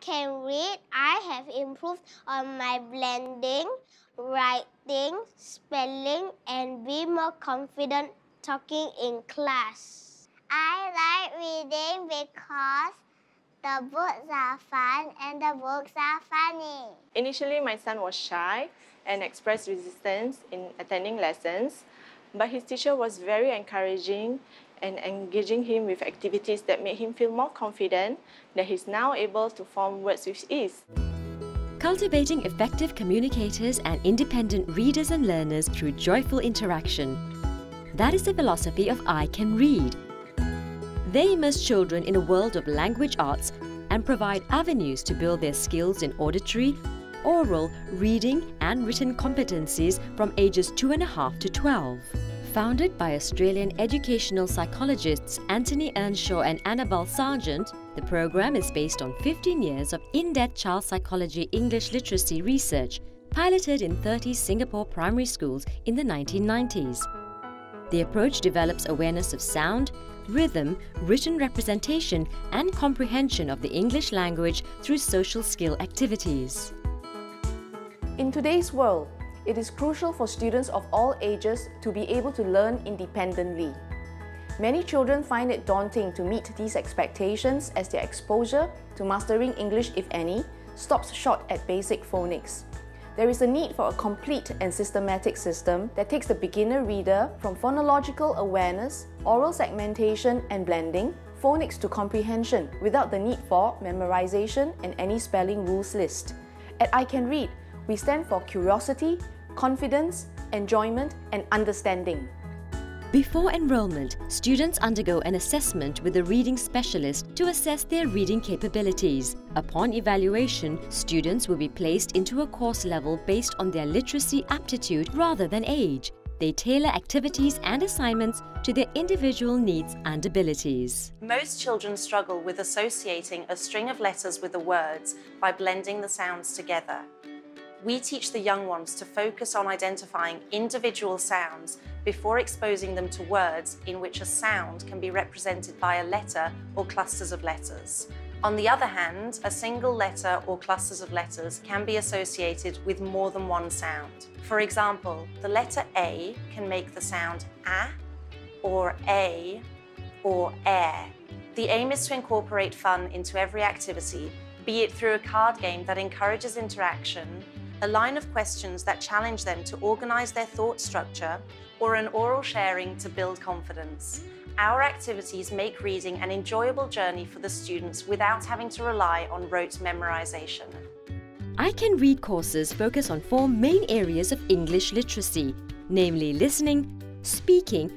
can read, I have improved on my blending, writing, spelling, and be more confident talking in class. I like reading because the books are fun and the books are funny. Initially, my son was shy and expressed resistance in attending lessons, but his teacher was very encouraging and engaging him with activities that made him feel more confident that he's now able to form words with ease. Cultivating effective communicators and independent readers and learners through joyful interaction. That is the philosophy of I Can Read. They immerse children in a world of language arts and provide avenues to build their skills in auditory, oral, reading and written competencies from ages 2.5 to 12. Founded by Australian educational psychologists Anthony Earnshaw and Annabelle Sargent, the program is based on 15 years of in-depth child psychology English literacy research piloted in 30 Singapore primary schools in the 1990s. The approach develops awareness of sound, rhythm, written representation and comprehension of the English language through social skill activities. In today's world, it is crucial for students of all ages to be able to learn independently. Many children find it daunting to meet these expectations as their exposure to mastering English, if any, stops short at basic phonics. There is a need for a complete and systematic system that takes the beginner reader from phonological awareness, oral segmentation and blending, phonics to comprehension without the need for memorization and any spelling rules list. At I Can Read, we stand for curiosity, confidence, enjoyment and understanding. Before enrollment, students undergo an assessment with a reading specialist to assess their reading capabilities. Upon evaluation, students will be placed into a course level based on their literacy aptitude rather than age. They tailor activities and assignments to their individual needs and abilities. Most children struggle with associating a string of letters with the words by blending the sounds together. We teach the young ones to focus on identifying individual sounds before exposing them to words in which a sound can be represented by a letter or clusters of letters. On the other hand, a single letter or clusters of letters can be associated with more than one sound. For example, the letter A can make the sound A or A or air. The aim is to incorporate fun into every activity, be it through a card game that encourages interaction, a line of questions that challenge them to organize their thought structure, or an oral sharing to build confidence. Our activities make reading an enjoyable journey for the students without having to rely on rote memorization. I Can Read courses focus on 4 main areas of English literacy, namely listening, speaking,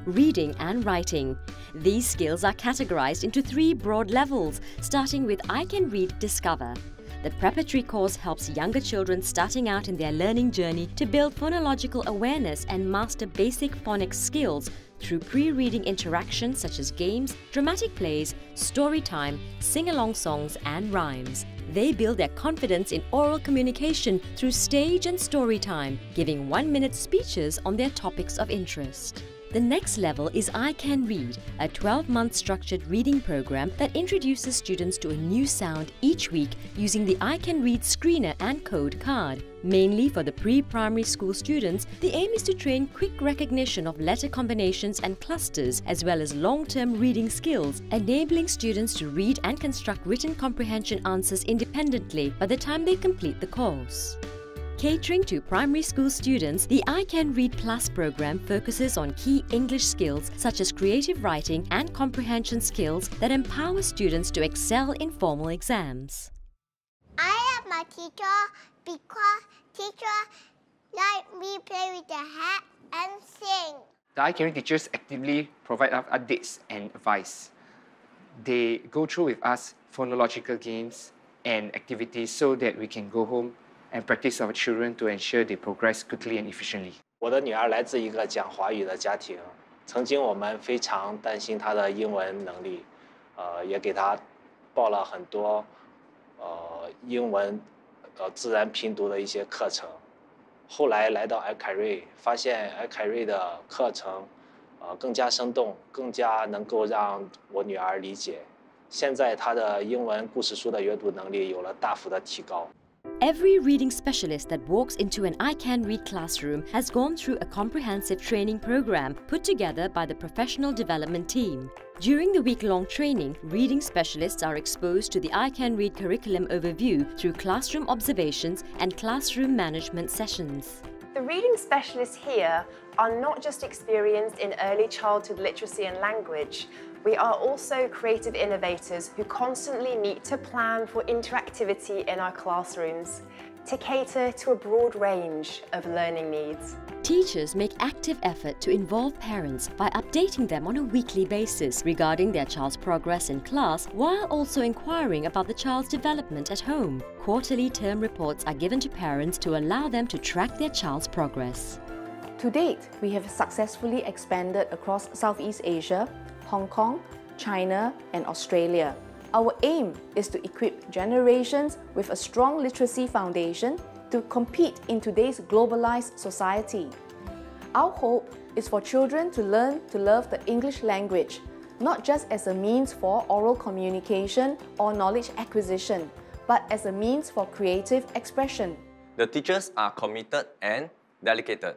reading and writing. These skills are categorized into 3 broad levels, starting with I Can Read Discover. The preparatory course helps younger children starting out in their learning journey to build phonological awareness and master basic phonics skills through pre-reading interactions such as games, dramatic plays, story time, sing-along songs and rhymes. They build their confidence in oral communication through stage and story time, giving 1-minute speeches on their topics of interest. The next level is I Can Read, a 12-month structured reading program that introduces students to a new sound each week using the I Can Read screener and code card. Mainly for the pre-primary school students, the aim is to train quick recognition of letter combinations and clusters as well as long-term reading skills, enabling students to read and construct written comprehension answers independently by the time they complete the course. Catering to primary school students, the I Can Read Plus program focuses on key English skills such as creative writing and comprehension skills that empower students to excel in formal exams. I love my teacher because teacher let me play with the hat and sing. The I Can Read teachers actively provide us updates and advice. They go through with us phonological games and activities so that we can go home and practice our children to ensure they progress quickly and efficiently. 我的女儿来自一个讲华语的家庭，曾经我们非常担心她的英文能力，也给她报了很多英文自然拼读的一些课程。后来来到艾凯瑞，发现艾凯瑞的课程更加生动，更加能够让我女儿理解，现在他的英文故事书的阅读能力有了大幅的提高。 Every reading specialist that walks into an I Can Read classroom has gone through a comprehensive training program put together by the professional development team. During the week-long training, reading specialists are exposed to the I Can Read curriculum overview through classroom observations and classroom management sessions. The reading specialists here are not just experienced in early childhood literacy and language. We are also creative innovators who constantly meet to plan for interactivity in our classrooms to cater to a broad range of learning needs. Teachers make active effort to involve parents by updating them on a weekly basis regarding their child's progress in class while also inquiring about the child's development at home. Quarterly term reports are given to parents to allow them to track their child's progress. To date, we have successfully expanded across Southeast Asia, Hong Kong, China, and Australia. Our aim is to equip generations with a strong literacy foundation to compete in today's globalized society. Our hope is for children to learn to love the English language, not just as a means for oral communication or knowledge acquisition, but as a means for creative expression. The teachers are committed and dedicated.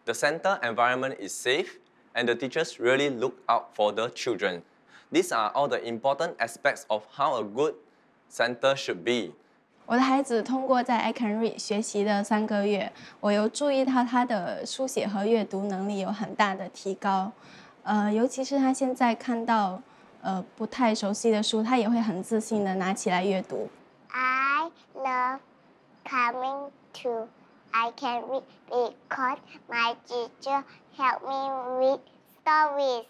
The center environment is safe, and the teachers really look out for the children. These are all the important aspects of how a good center should be. 我的孩子通过在 I Can Read 学习的3个月，我有注意到他的书写和阅读能力有很大的提高。尤其是他现在看到不太熟悉的书，他也会很自信的拿起来阅读。I love coming to I Can Read because my teacher helped me read stories.